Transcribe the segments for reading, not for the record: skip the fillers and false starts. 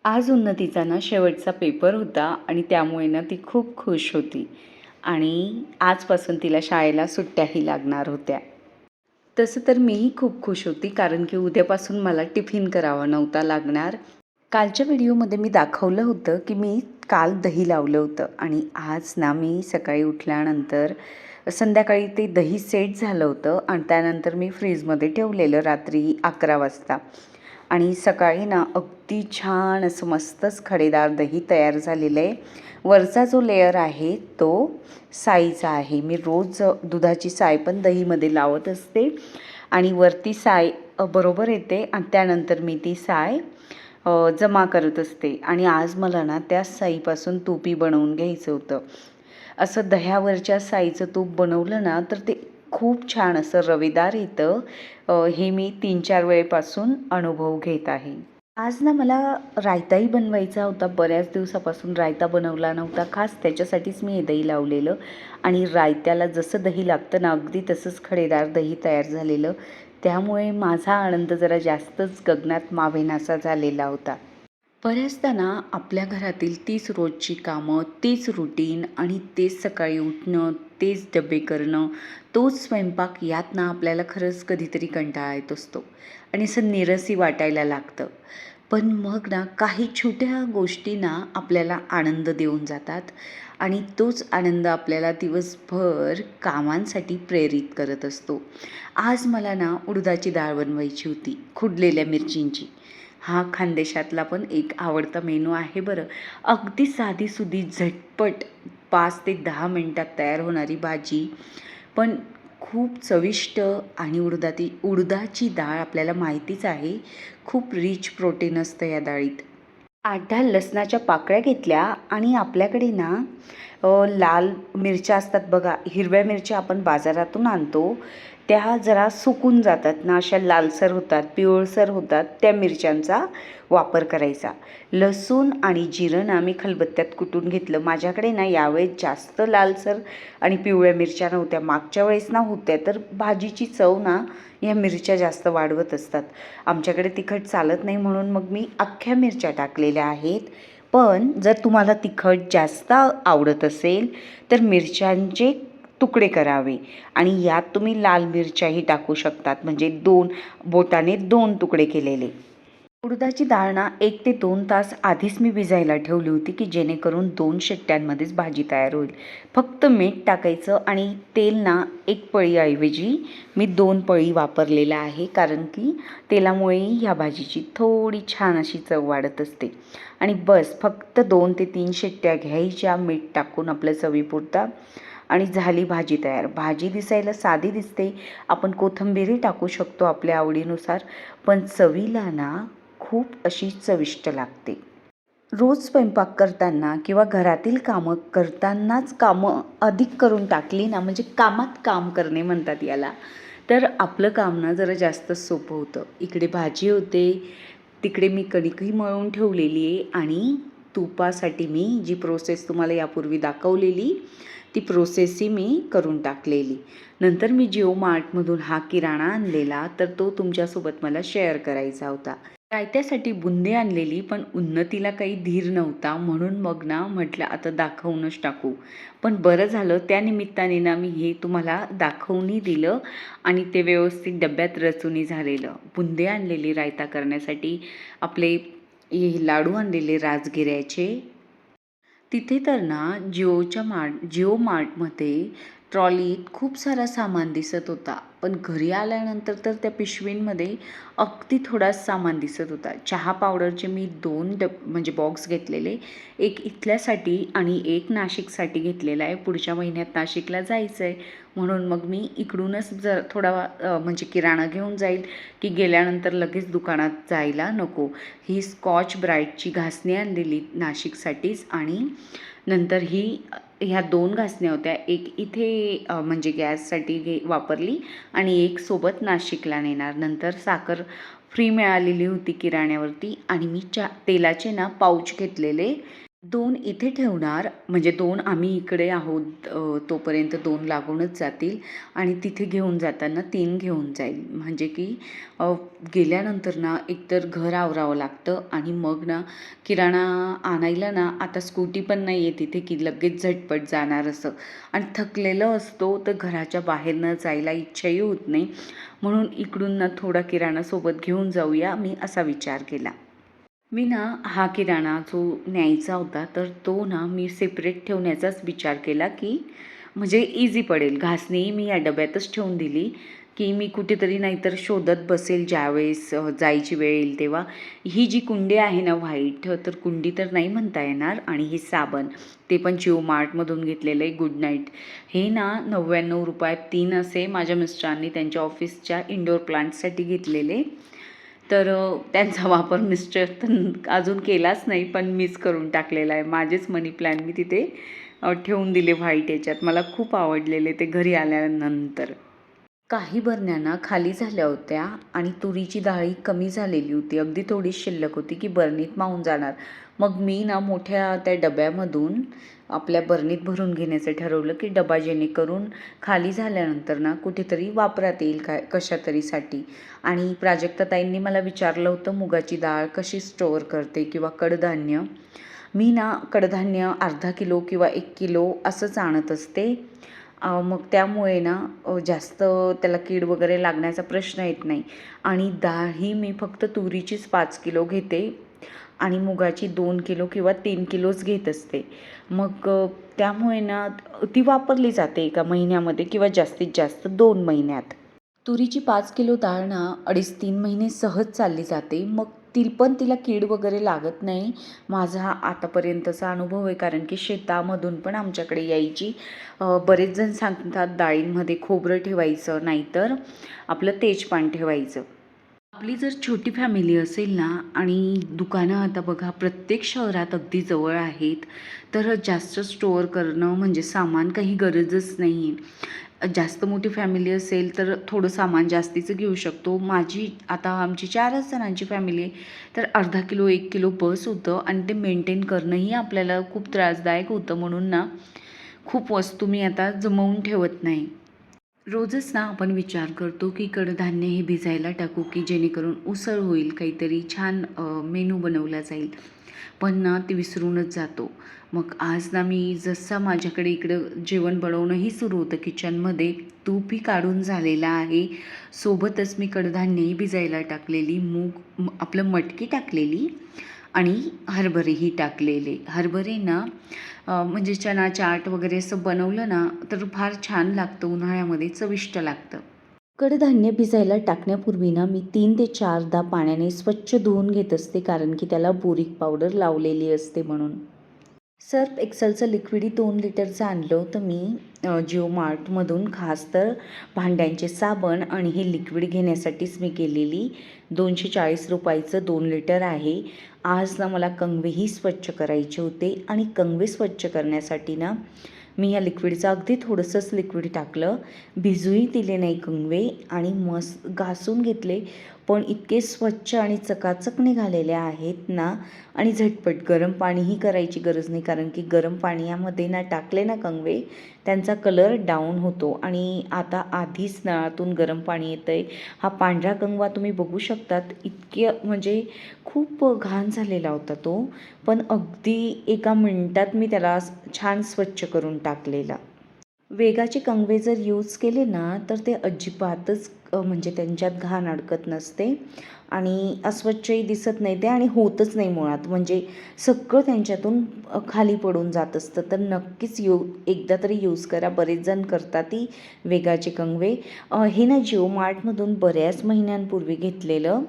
आज उन्नतीचा ना शेवटचा पेपर होता आणि त्यामुळे ना ती खूप खुश होती आणि आजपासून तिला शाळेला सुट्ट्याही लागणार होत्या. तसं तर मीही खूप खुश होती कारण की उद्यापासून मला टिफिन करावा नव्हता लागणार. कालच्या व्हिडिओमध्ये मी दाखवलं होतं की मी काल दही लावलं होतं आणि आज ना मी सकाळी उठल्यानंतर संध्याकाळी ते दही सेट झालं होतं आणि त्यानंतर मी फ्रीजमध्ये ठेवलेलं रात्री 11 वाजता. आणि सकाळी ना अगदी छान असं मस्तच खडेदार दही तयार झालेलं आहे. वरचा जो लेयर आहे तो साईचा आहे. मी रोज दुधाची साय पण दहीमध्ये लावत असते आणि वरती साय बरोबर येते आणि त्यानंतर मी ती साय जमा करत असते. आणि आज मला ना त्या साईपासून तूपही बनवून घ्यायचं होतं. असं दह्यावरच्या साईचं तूप बनवलं ना तर ते खूप छान असं रवेदार येतं. हे मी 3-4 वेळेपासून अनुभव घेत आहे. आज ना मला रायताही बनवायचा होता. बऱ्याच दिवसापासून रायता बनवला नव्हता. खास त्याच्यासाठीच मी हे दही लावलेलं आणि रायत्याला जसं दही लागतं ना अगदी तसंच खडेदार दही तयार झालेलं. त्यामुळे माझा आनंद जरा जास्तच गगनात मावेनासा झालेला होता. बऱ्याचदा ना आपल्या घरातील तीच रोजची कामं, तेच रुटीन आणि तेच सकाळी उठणं, तेच डबे करणं, तोच स्वयंपाक यात ना आपल्याला खरंच कधीतरी कंटाळा येत असतो आणि असं निरसी वाटायला लागतं. पण मग ना काही छोट्या गोष्टी ना आपल्याला आनंद देऊन जातात आणि तोच आनंद आपल्याला दिवसभर कामांसाठी प्रेरित करत असतो. आज मला ना उडदाची डाळ बनवायची होती, खुडलेल्या मिरचींची. हा खानदेशातला पण एक आवडता मेनू आहे बरं. अगदी साधीसुधी झटपट 5 ते 10 मिनटात तयार होणारी भाजी, पण खूप चविष्ट. आणि उडदाची डाळ आपल्याला माहितीच आहे, खूप रिच प्रोटीन असतं या डाळीत. 8-10 लसणाच्या पाकळ्या घेतल्या आणि आपल्याकडे ना लाल मिरच्या असतात बघा, हिरव्या मिरच्या आपण बाजारातून आणतो. त्या जरा सुकून जातात ना, अशा लालसर होतात, पिवळसर होतात, त्या मिरच्यांचा वापर करायचा. लसूण आणि जिरं ना मी खलबत्त्यात कुटून घेतलं. माझ्याकडे ना यावेळेस जास्त लालसर आणि पिवळ्या मिरच्या नव्हत्या. मागच्या वेळेस ना होत्या, तर भाजीची चव ना ह्या मिरच्या जास्त वाढवत असतात. आमच्याकडे तिखट चालत नाही म्हणून मग मी अख्ख्या मिरच्या टाकलेल्या आहेत. पण जर तुम्हाला तिखट जास्त आवडत असेल तर मिरच्यांचे तुकडे करावे आणि यात तुम्ही लाल मिरच्याही टाकू शकतात, म्हणजे 2 बोटाने 2 तुकडे केलेले. उडदाची डाळ ना 1 ते 2 तास आधीच मी भिजायला ठेवली होती की जेणेकरून 2 शिट्ट्यांमध्येच भाजी तयार होईल. फक्त मीठ टाकायचं आणि तेल ना 1 पळीऐवजी मी 2 पळी वापरलेला आहे, कारण की तेलामुळेही ह्या भाजीची थोडी छान अशी चव वाढत असते. आणि बस फक्त 2 ते 3 शिट्ट्या घ्यायच्या मीठ टाकून आपल्या चवीपुरता आणि झाली भाजी तयार. भाजी दिसायला साधी दिसते, आपण कोथिंबीरही टाकू शकतो आपल्या आवडीनुसार, पण चवीला ना खूप अशी चविष्ट लागते. रोज स्वयंपाक करताना किंवा घरातील कामं करतानाच कामं अधिक करून टाकली ना, म्हणजे कामात काम करणे म्हणतात याला, तर आपलं काम ना जरा जास्त सोपं होतं. इकडे भाजी होते, तिकडे मी कणिकही मळून ठेवलेली आहे आणि तुपासाठी मी जी प्रोसेस तुम्हाला यापूर्वी दाखवलेली ती प्रोसेसही मी करून टाकलेली. नंतर मी जिओ मार्टमधून हा किराणा आणलेला, तर तो तुमच्यासोबत मला शेअर करायचा होता. रायत्यासाठी बुंदी आणलेली, पण उन्नतीला काही धीर नव्हता म्हणून मग ना म्हटलं आता दाखवूनच टाकू. पण बरं झालं त्या निमित्ताने ना मी हे तुम्हाला दाखवूनही दिलं आणि ते व्यवस्थित डब्यात रचूनही झालेलं. बुंदी आणलेली रायता करण्यासाठी, आपले हे लाडू आणलेले राजगिऱ्याचे. तिथे तर ना जिओ मार्टमध्ये ट्रॉलीत खूप सारा सामान दिसत होता, पण घरी आल्यानंतर तर त्या पिशवींमध्ये अगदी थोडाच सामान दिसत होता. चहा पावडरचे मी 2 म्हणजे बॉक्स घेतलेले, एक इथल्यासाठी आणि एक नाशिकसाठी घेतलेला आहे. पुढच्या महिन्यात नाशिकला जायचं आहे म्हणून मग मी इकडूनच जर थोडा म्हणजे किराणा घेऊन जाईल की गेल्यानंतर लगेच दुकानात जायला नको. ही स्कॉच ब्राईटची घासणी आणलेली नाशिकसाठीच आणि नंतर ह्या 2 घासण्या होत्या. एक इथे म्हणजे गॅससाठी वापरली आणि एक सोबत नाशिकला नेणार. नंतर साखर फ्री मिळालेली होती किराण्यावरती आणि मी तेलाचे ना पाऊच घेतलेले 2 इथे ठेवणार, म्हणजे 2 आम्ही इकडे आहोत, तोपर्यंत 2 लागूनच जातील आणि तिथे घेऊन जाताना 3 घेऊन जाईल. म्हणजे की गेल्यानंतर ना एकतर घर आवरावं लागतं आणि मग ना किराणा आणायला ना आता स्कूटी पण नाही आहे तिथे की लगेच झटपट जाणार असं, आणि थकलेलं असतो तर घराच्या बाहेर न जायला इच्छाही होत नाही. म्हणून इकडून ना थोडा किराणा सोबत घेऊन जाऊया मी असा विचार केला. मी ना हा किराणा जो न्यायचा होता तर तो ना मी सेपरेट ठेवण्याचाच विचार केला की म्हणजे इझी पडेल. घासणी मी या डब्यातच ठेवून दिली की मी कुठेतरी नाहीतर शोधत बसेल ज्यावेळेस जायची वेळ येईल तेव्हा. ही जी कुंडी आहे ना व्हाईट, तर कुंडी तर नाही म्हणता येणार. आणि हे साबण ते पण जिओ मार्टमधून घेतलेलं आहे, गुड नाईट. हे ना 99 रुपयात 3 असे माझ्या मिस्टरांनी त्यांच्या ऑफिसच्या इंडोर प्लांट्ससाठी घेतलेले. तर त्यांचा वापर मिस्टर तर अजून केलाच नाही, पण मीच करून टाकलेला आहे. माझेच मनी प्लॅन मी तिथे ठेवून दिले व्हाईट याच्यात. मला खूप आवडलेले ते घरी आल्यानंतर. काही बरण्या खाली झाल्या होत्या आणि तुरीची डाळी कमी झालेली होती. अगदी थोडीच शिल्लक होती की बरणीत मावून जाणार. मग मी ना मोठ्या त्या डब्यामधून आपल्या बरणीत भरून घेण्याचं ठरवलं की डबा जेणेकरून खाली झाल्यानंतर ना कुठेतरी वापरात येईल काय कशातरीसाठी. आणि प्राजक्ताताईंनी मला विचारलं होतं मुगाची डाळ कशी स्टोअर करते किंवा कडधान्य. मी ना कडधान्य अर्धा किलो किंवा 1 किलो असंच आणत असते. मग त्यामुळे ना जास्त त्याला कीड वगैरे लागण्याचा प्रश्न येत नाही. आणि डाळ ही मी फक्त तुरीचीच 5 किलो घेते आणि मुगाची 2 किलो किंवा 3 किलोच घेत असते. मग त्यामुळे ना ती वापरली जाते एका महिन्यामध्ये किंवा जास्तीत जास्त 2 महिन्यात. तुरीची 5 किलो डाळ ना 2.5-3 महिने सहज चालली जाते. मग पण तिला कीड वगैरे लागत नाही. माझा हा आतापर्यंतचा अनुभव आहे, कारण की शेतामधून पण आमच्याकडे यायची. बरेच जण सांगतात डाळींमध्ये खोबरं ठेवायचं, नाहीतर आपलं तेजपान ठेवायचं. आपली जर छोटी फॅमिली असेल ना आणि दुकानं आता बघा प्रत्येक शहरात अगदी जवळ आहेत, तर जास्त स्टोअर करणं म्हणजे सामान काही गरजच नाही आहे. जास्त मोठी फॅमिली असेल तर थोडं सामान जास्तीचं घेऊ शकतो. माझी आता आमची 4च जणांची फॅमिली आहे, तर अर्धा किलो 1 किलो बस होतं आणि ते मेंटेन करणंही आपल्याला खूप त्रासदायक होतं. म्हणून ना खूप वस्तू मी आता जमवून ठेवत नाही. रोजच ना आपण विचार करतो की कडधान्य हे भिजायला टाकू की जेणेकरून उसळ होईल, काहीतरी छान मेनू बनवला जाईल. पण ना ते विसरूनच जातो. मग आज ना मी जसा माझ्याकडे इकडं जेवण बनवणंही सुरू होतं किचनमध्ये, तूपही काढून झालेला आहे. सोबतच मी कडधान्यही भिजायला टाकलेली, आपलं मटकी टाकलेली आणि हरभरेही टाकलेले. हरभरे ना म्हणजे चना चाट वगैरे असं बनवलं ना तर फार छान लागतं, उन्हाळ्यामध्ये चविष्ट लागतं. कडधान्य भिजायला टाकण्यापूर्वी ना मी 3 ते 4दा पाण्याने स्वच्छ धुवून घेत असते, कारण की त्याला बोरिक पावडर लावलेली असते म्हणून. सर्फ एक्सेलचं लिक्विड 2 लिटरचं आणलं होतं मी जिओ मार्टमधून, खास तर भांड्यांचे साबण आणि हे लिक्विड घेण्यासाठीच मी गेलेली. 240 रुपयाचं 2 लिटर आहे. आज ना मला कंगवेही स्वच्छ करायचे होते आणि कंगवे स्वच्छ करण्यासाठी ना मी या लिक्विडचं अगदी थोडंसंच लिक्विड टाकलं. भिजूही दिले नाही कंगवे आणि मस्त घासून घेतले. पण इतके स्वच्छ आणि चकाचक निघालेले आहेत ना. आणि झटपट गरम पाणीही करायची गरज नाही, कारण की गरम पाण्यामध्ये ना टाकले ना कंगवे, त्यांचा कलर डाऊन होतो. आणि आता आधीच नळातून गरम पाणी येतं आहे. हा पांढरा कंगवा तुम्ही बघू शकतात, इतके म्हणजे खूप घाण झालेला होता तो. पण अगदी एका मिनिटात मी त्याला छान स्वच्छ करून टाकलेला. वेगाचे कंगवे जर यूज केले ना तर ते अजिबातच म्हणजे त्यांच्यात घाण अडकत नसते आणि अस्वच्छही दिसत नाही ते आणि होतच नाही मुळात. म्हणजे सगळं त्यांच्यातून खाली पडून जात असतं. तर नक्कीच एकदा तरी यूज करा. बरेच जण करतात ती वेगाचे कंगवे. हे ना जिओ मार्टमधून बऱ्याच महिन्यांपूर्वी घेतलेलं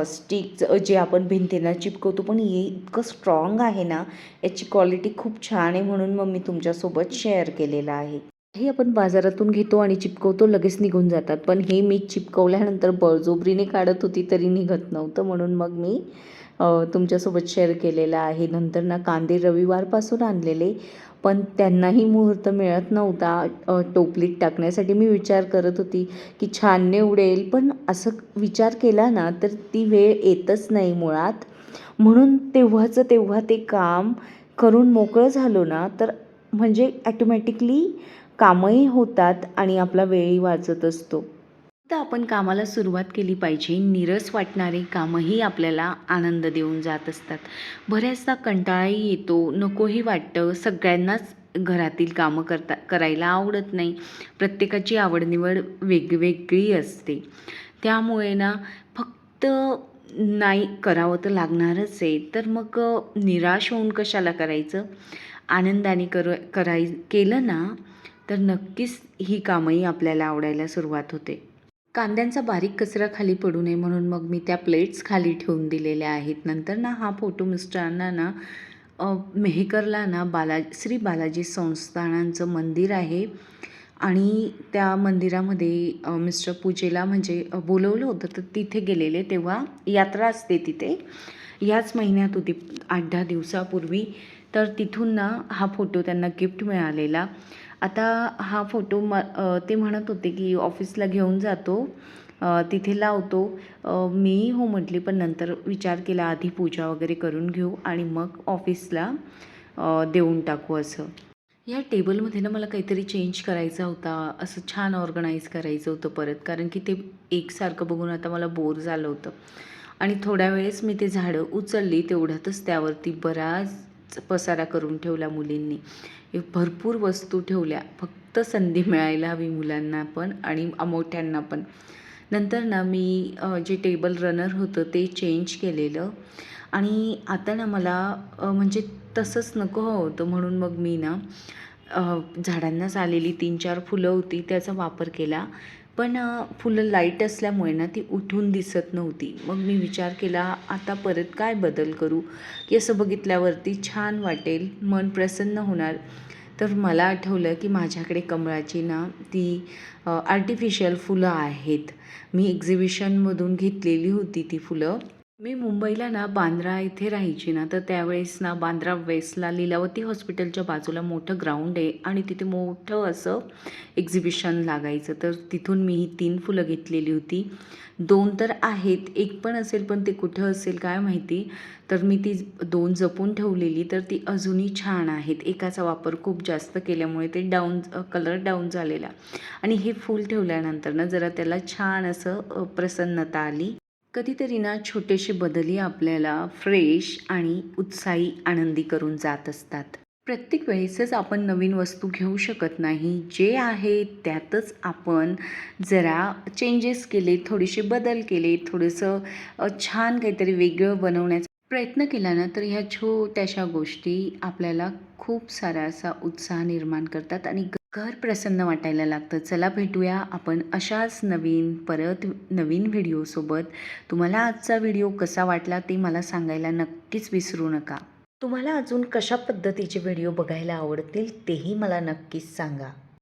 स्टिक जे आपण भिंतीला चिपकवतो, पण हे इतकं स्ट्रॉंग आहे ना, याची क्वालिटी खूप छान आहे, म्हणून मग मी तुमच्यासोबत शेअर केलेलं आहे. हे आपण बाजारातून घेतो आणि चिपकवतो, लगेच निघून जातात. पण हे मी चिपकवल्यानंतर बळजबरीने काढत होती तरी निघत नव्हतं, म्हणून मग मी तुमच्यासोबत शेअर केलेलं आहे. नंतर ना कांदे रविवारपासून आणलेले, पण त्यांनाही मुहूर्त मिळत नव्हता टोपलीत टाकण्यासाठी. मी विचार करत होती की छानने उडेल, पण असं विचार केला ना तर ती वेळ येतच नाही मुळात. म्हणून तेव्हाचं तेव्हा ते काम करून मोकळं झालो ना तर म्हणजे ॲटोमॅटिकली कामही होतात आणि आपला वेळही वाचत असतो. तर आपण कामाला सुरुवात केली पाहिजे. नीरस वाटणारी कामंही आपल्याला आनंद देऊन जात असतात. बऱ्याचदा कंटाळाही येतो, नकोही वाटतं. सगळ्यांनाच घरातील कामं करायला आवडत नाही. प्रत्येकाची आवड-निवड वेगवेगळी असते. त्यामुळे ना फक्त नाही करावं तर लागणारच आहे. तर मग निराश होऊन कशाला करायचं? आनंदाने केलं ना तर नक्कीच ही कामंही आपल्याला आवडायला सुरुवात होते. कांद्यांचा बारीक कचरा खाली पडू नये म्हणून मग मी त्या प्लेट्स खाली ठेवून दिलेल्या आहेत. नंतर ना हा फोटो मिस्टरांना ना मेहकरला ना श्री बालाजी संस्थानांचं मंदिर आहे आणि त्या मंदिरामध्ये मिस्टर पूजेला म्हणजे बोलवलं होतं, तर तिथे गेलेले. तेव्हा यात्रा असते तिथे. याच महिन्यात होती 8-10 दिवसापूर्वी. तर तिथून ना हा फोटो त्यांना गिफ्ट मिळालेला. आता हा फोटो ते म्हणत होते की ऑफिसला घेऊन जातो, तिथे लावतो. मीही हो म्हटली, पण नंतर विचार केला आधी पूजा वगैरे करून घेऊ आणि मग ऑफिसला देऊन टाकू असं. या टेबलमध्ये ना मला काहीतरी चेंज करायचा होता, असं छान ऑर्गनाईज करायचं होतं परत, कारण की ते एकसारखं बघून आता मला बोर झालं होतं. आणि थोड्या वेळेस मी ते झाडं उचलली, तेवढ्यातच त्यावरती बराच पसारा करून ठेवला मुलींनी. भरपूर वस्तू ठेवल्या. फक्त संधी मिळायला हवी मुलांना पण आणि मोठ्यांना पण. नंतर ना मी जे टेबल रनर होतं ते चेंज केलेलं आणि आता ना मला म्हणजे तसंच नको होतं, म्हणून मग मी ना झाडांनाच आलेली 3-4 फुलं होती त्याचा वापर केला. पण फुलं लाईट असल्यामुळे ना ती उठून दिसत नव्हती. मग मी विचार केला आता परत काय बदल करू, की असं बघितल्यावरती छान वाटेल, मन प्रसन्न होणार. तर मला आठवलं की माझ्याकडे कमळाची ना ती आर्टिफिशियल फुलं आहेत. मी एक्झिबिशनमधून घेतलेली होती ती फुलं. मी मुंबईला ना बांद्रा इथे राहायची ना, तर त्यावेळेस ना बांद्रा वेस्टला लीलावती हॉस्पिटलच्या बाजूला मोठं ग्राउंड आहे आणि तिथे मोठं असं एक्झिबिशन लागायचं. तर तिथून मी ही 3 फुलं घेतलेली होती. 2 तर आहेत, 1 पण असेल, पण ते कुठं असेल काय माहिती. तर मी ती 2 जपून ठेवलेली, तर ती अजूनही छान आहेत. एकाचा वापर खूप जास्त केल्यामुळे ते कलर डाऊन झालेला आणि हे फूल ठेवल्यानंतर ना जरा त्याला छान असं प्रसन्नता आली. कधीतरी ना छोटेसे बदलही आपल्याला फ्रेश आणि उत्साही आनंदी करून जात असतात. प्रत्येक वेळेसच आपण नवीन वस्तू घेऊ शकत नाही. जे आहे त्यातच आपण जरा चेंजेस केले, थोडेसे बदल केले, थोडंसं छान काहीतरी वेगळं बनवण्याचा प्रयत्न केला ना, तर ह्या छोट्याशा गोष्टी आपल्याला खूप सारा असा उत्साह निर्माण करतात आणि घर प्रसन्न वाटायला लागतं. चला भेटूया आपण अशाच परत नवीन व्हिडिओसोबत. तुम्हाला आजचा व्हिडिओ कसा वाटला ते मला सांगायला नक्कीच विसरू नका. तुम्हाला अजून कशा पद्धतीचे व्हिडिओ बघायला आवडतील तेही मला नक्कीच सांगा.